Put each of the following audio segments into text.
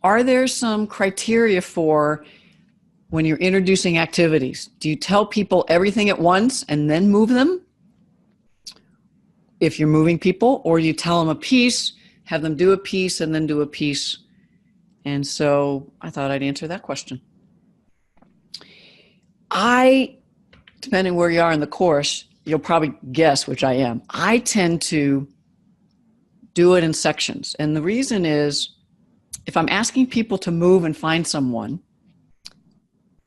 are there some criteria for when you're introducing activities? Do you tell people everything at once and then move them? If you're moving people, or you tell them a piece, have them do a piece and then do a piece. And so I thought I'd answer that question. Depending where you are in the course, you'll probably guess which I am. I tend to do it in sections. And the reason is, if I'm asking people to move and find someone,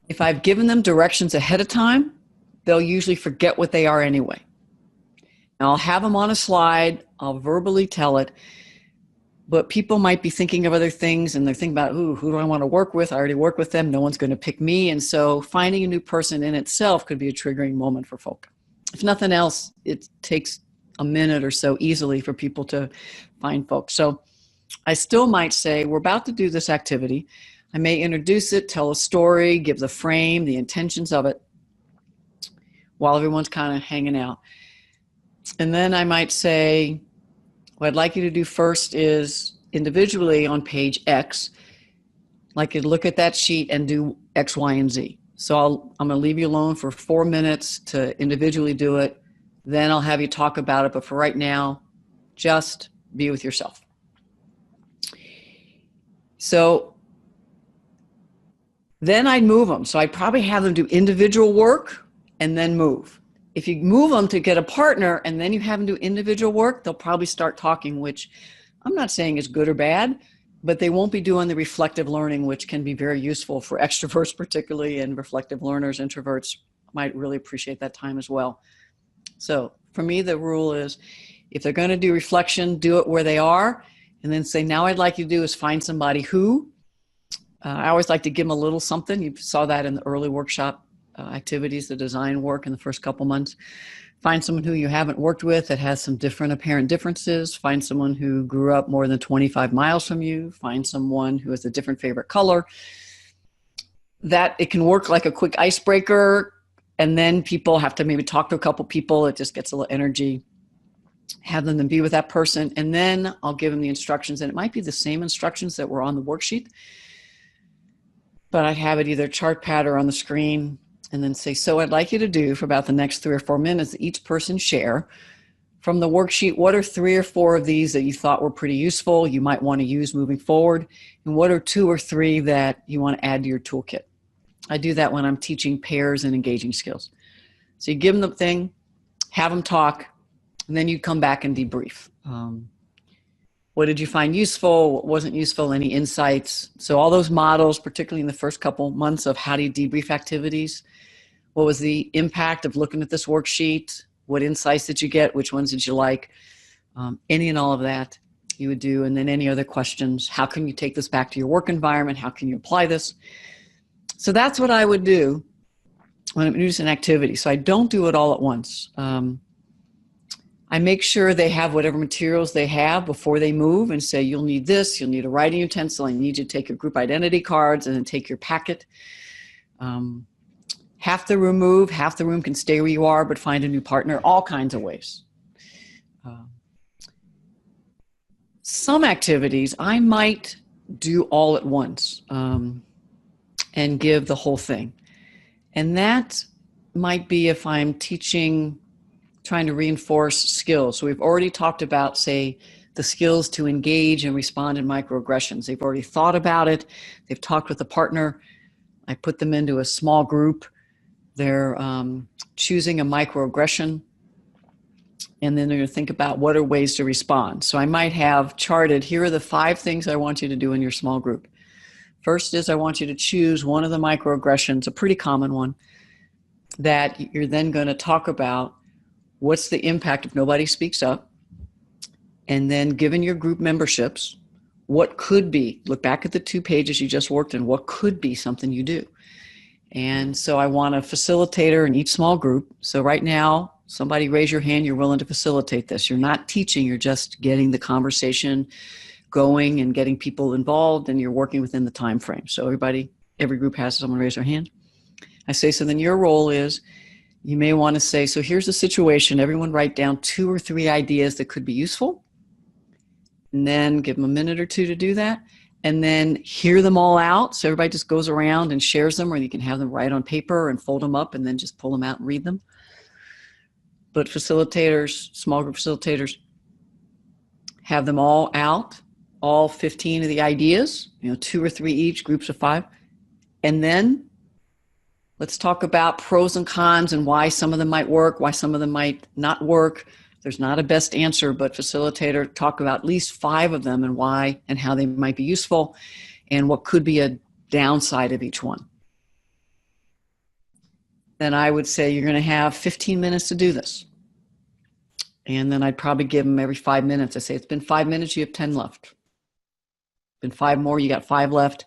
if I've given them directions ahead of time, they'll usually forget what they are anyway. And I'll have them on a slide, I'll verbally tell it, but people might be thinking of other things and they're thinking about, ooh, who do I want to work with? I already work with them, no one's going to pick me. And so finding a new person in itself could be a triggering moment for folk. If nothing else, it takes a minute or so easily for people to find folks. So I still might say, we're about to do this activity. I may introduce it, tell a story, give the frame, the intentions of it, while everyone's kind of hanging out. And then I might say, what I'd like you to do first is individually on page X, like you look at that sheet and do X, Y, and Z. So I'm going to leave you alone for 4 minutes to individually do it. Then I'll have you talk about it. But for right now, just be with yourself. So then I'd move them. So I'd probably have them do individual work and then move. If you move them to get a partner and then you have them do individual work, they'll probably start talking, which I'm not saying is good or bad, but they won't be doing the reflective learning, which can be very useful for extroverts particularly, and reflective learners, introverts might really appreciate that time as well. So for me, the rule is, if they're going to do reflection, do it where they are, and then say, now I'd like you to do is find somebody who. I always like to give them a little something. You saw that in the early workshop activities, the design work in the first couple months. Find someone who you haven't worked with that has some different apparent differences. Find someone who grew up more than 25 miles from you. Find someone who has a different favorite color. That it can work like a quick icebreaker, and then people have to maybe talk to a couple people. It just gets a little energy. Have them then be with that person, and then I'll give them the instructions, and it might be the same instructions that were on the worksheet, but I have it either chart pad or on the screen. And then say, so I'd like you to do for about the next 3 or 4 minutes, each person share from the worksheet, what are 3 or 4 of these that you thought were pretty useful, you might want to use moving forward, and what are 2 or 3 that you want to add to your toolkit. I do that when I'm teaching pairs and engaging skills. So you give them the thing, have them talk, and then you come back and debrief. What did you find useful? What wasn't useful? Any insights? So all those models, particularly in the first couple months of how do you debrief activities, what was the impact of looking at this worksheet? What insights did you get? Which ones did you like? Any and all of that you would do. And then any other questions. How can you take this back to your work environment? How can you apply this? So that's what I would do when I'm introducing an activity. So I don't do it all at once. I make sure they have whatever materials they have before they move and say, you'll need this, you'll need a writing utensil, I need you to take your group identity cards and then take your packet. Half the room move, half the room can stay where you are, but find a new partner, all kinds of ways. Some activities I might do all at once and give the whole thing. And that might be if I'm teaching, trying to reinforce skills. So we've already talked about, say, the skills to engage and respond in microaggressions. They've already thought about it. They've talked with a partner. I put them into a small group. They're choosing a microaggression, and then they're going to think about what are ways to respond. So I might have charted, here are the 5 things I want you to do in your small group. First is I want you to choose one of the microaggressions, a pretty common one, that you're then going to talk about what's the impact if nobody speaks up. And then given your group memberships, what could be, look back at the 2 pages you just worked in, what could be something you do. And so I want a facilitator in each small group. So right now, somebody raise your hand, you're willing to facilitate this. You're not teaching, you're just getting the conversation going and getting people involved, and you're working within the time frame. So every group has someone raise their hand. I say, so then your role is, you may want to say, so here's the situation. Everyone write down 2 or 3 ideas that could be useful, and then give them a minute or 2 to do that. and then hear them all out. So everybody just goes around and shares them, or you can have them write on paper and fold them up and then just pull them out and read them. But facilitators, small group facilitators, have them all out, all 15 of the ideas, 2 or 3 each, groups of 5. And then let's talk about pros and cons and why some of them might work, why some of them might not work. There's not a best answer, but facilitator talk about at least 5 of them and why and how they might be useful and what could be a downside of each one. Then I would say you're going to have 15 minutes to do this. And then I'd probably give them every 5 minutes. I say, it's been 5 minutes, you have 10 left. Been 5 more, you got 5 left.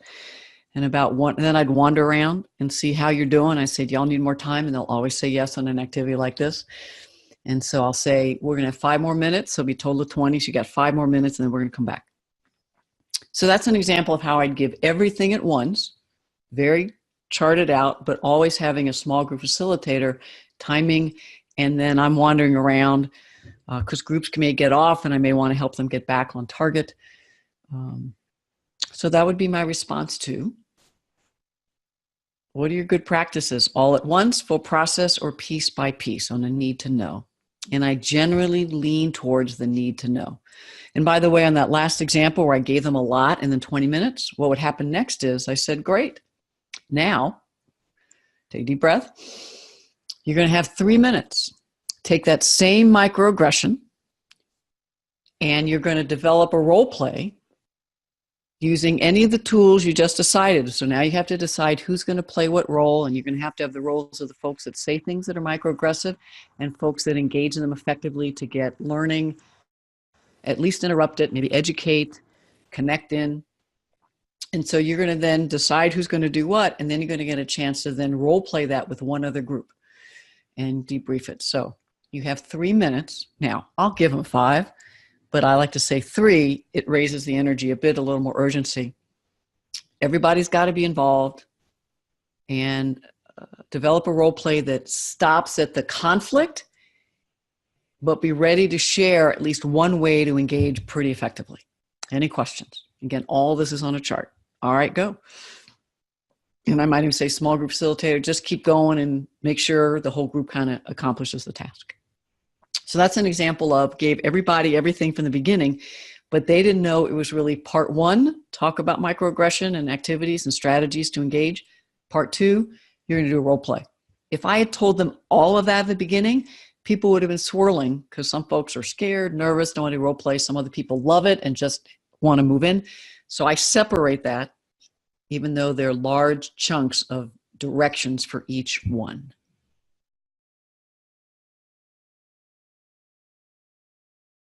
And and then I'd wander around and see how you're doing. I say, do y'all need more time? And they'll always say yes on an activity like this. And so I'll say, we're going to have 5 more minutes. So it'll be a total of 20. So you got 5 more minutes and then we're going to come back. So that's an example of how I'd give everything at once, very charted out, but always having a small group facilitator, timing, and then I'm wandering around because groups may get off and I may want to help them get back on target. So that would be my response to, what are your good practices? All at once, full process, or piece by piece on a need to know? And I generally lean towards the need to know. And by the way, on that last example where I gave them a lot and then 20 minutes, what would happen next is I said, great. Now, take a deep breath. You're going to have 3 minutes. Take that same microaggression and you're going to develop a role play using any of the tools you just decided. So now you have to decide who's going to play what role, and you're going to have the roles of the folks that say things that are microaggressive and folks that engage in them effectively to get learning, at least interrupt it, maybe educate, connect in. And so you're going to then decide who's going to do what, and then you're going to get a chance to then role play that with one other group and debrief it. So you have 3 minutes. Now, I'll give them 5. But I like to say 3, it raises the energy a bit, a little more urgency. Everybody's got to be involved and develop a role play that stops at the conflict, but be ready to share at least one way to engage pretty effectively. Any questions? Again, all this is on a chart. All right, go. And I might even say, small group facilitator, just keep going and make sure the whole group kind of accomplishes the task. So that's an example of gave everybody everything from the beginning, but they didn't know it was really part 1, talk about microaggression and activities and strategies to engage. Part 2, you're going to do a role play. If I had told them all of that at the beginning, people would have been swirling because some folks are scared, nervous, don't want to role play. Some other people love it and just want to move in. So I separate that, even though they're large chunks of directions for each one.